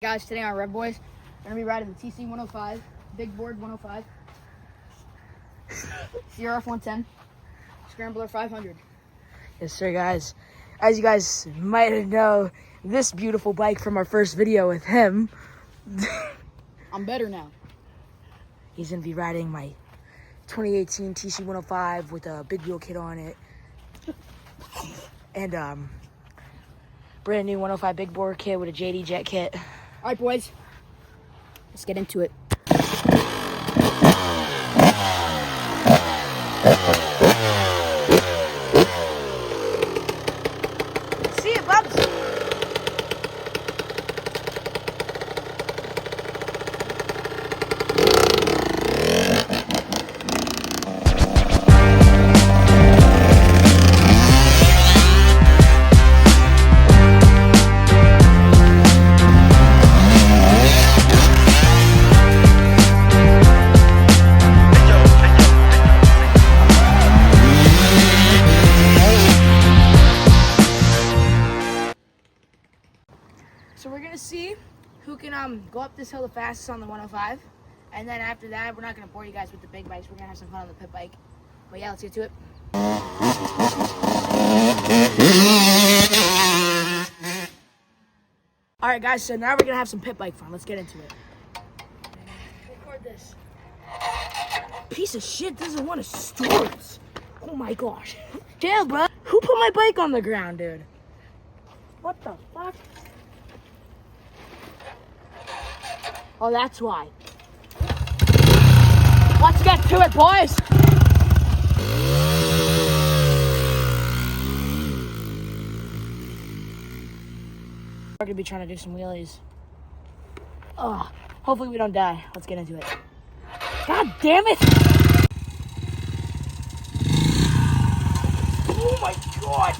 Guys, today on Red Boys, we're going to be riding the TC 105, Big Board 105, CRF 110, Scrambler 500. Yes, sir, guys. As you guys might know, this beautiful bike from our first video with him. I'm better now. He's going to be riding my 2018 TC 105 with a big wheel kit on it. And brand new 105 big bore kit with a JD jet kit. All right, boys, let's get into it. See it, Bubs? So we're gonna see who can go up this hill the fastest on the 105, and then after that, we're not gonna bore you guys with the big bikes. We're gonna have some fun on the pit bike. But yeah, let's get to it. All right, guys. So now we're gonna have some pit bike fun. Let's get into it. Record this. Piece of shit doesn't want to store us. Oh my gosh. Damn, bro. Who put my bike on the ground, dude? What the fuck? Oh, that's why. Let's get to it, boys. We're gonna be trying to do some wheelies. Oh, hopefully we don't die. Let's get into it. God damn it! Oh my god!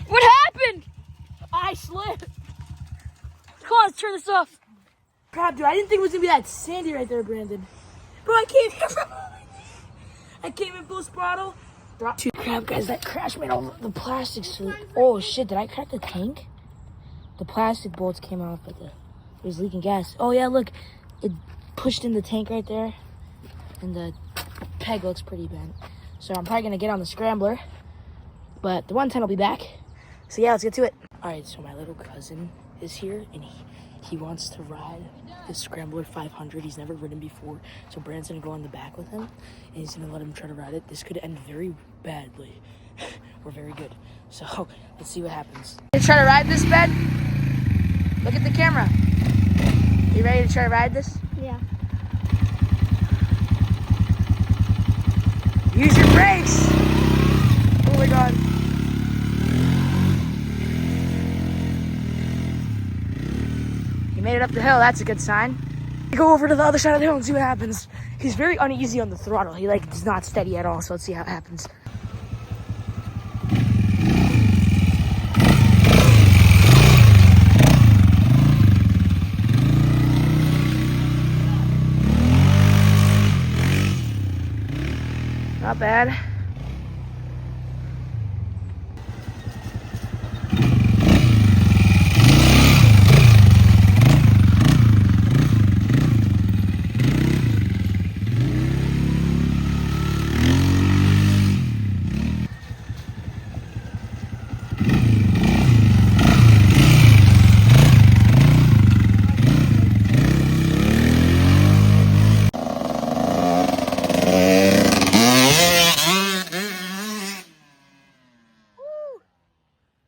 What happened? I slipped. Come on, let's turn this off. Crap, dude, I didn't think it was gonna be that sandy right there, Brandon. Bro, I came in full throttle. Crap, guys, that crash made all the plastic slip. Oh shit, did I crack the tank? The plastic bolts came off, but it was leaking gas. Oh yeah, look, it pushed in the tank right there, and the peg looks pretty bent. So I'm probably gonna get on the Scrambler, but the 110 will be back. So yeah, let's get to it. All right, so my little cousin is here, and he wants to ride the Scrambler 500. He's never ridden before, so Brandon's gonna go on the back with him, and he's gonna let him try to ride it. This could end very badly, or very good. So let's see what happens. You try to ride this, Ben? Look at the camera. You ready to try to ride this? Yeah. Use your brakes. Oh my god. Made it up the hill. That's a good sign. Go over to the other side of the hill and see what happens. He's very uneasy on the throttle. He is not steady at all. So let's see how it happens. Not bad.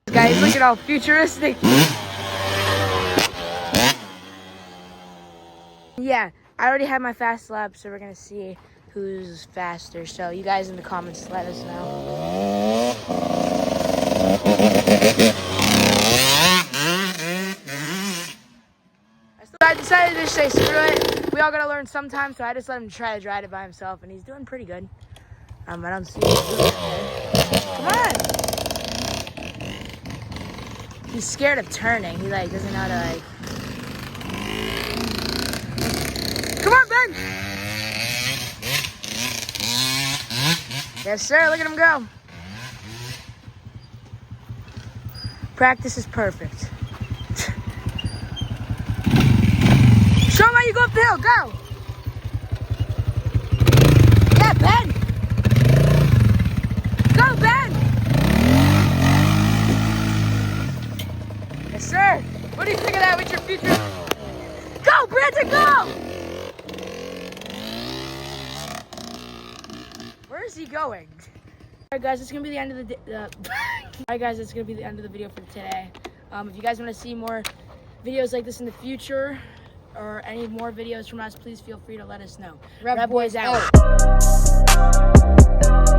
Guys, look at how futuristic. Yeah, I already had my fast lap, so we're gonna see who's faster. So you guys in the comments, let us know. I decided to just say screw it. We all gotta learn sometime, so I just let him try to ride it by himself, and he's doing pretty good. I don't see him doing it. Come on. He's scared of turning. He doesn't know how to Come on, Ben! Yes, sir. Look at him go. Practice is perfect. Show him how you go up the hill. Go. Yeah, Ben. Go, Ben. Yes, sir. What do you think of that with your future? Go, Brandon, go. Where is he going? Alright guys, it's gonna be the end of the Alright guys, it's gonna be the end of the video for today. If you guys want to see more videos like this in the future or any more videos from us, please feel free to let us know. Rep Boys out.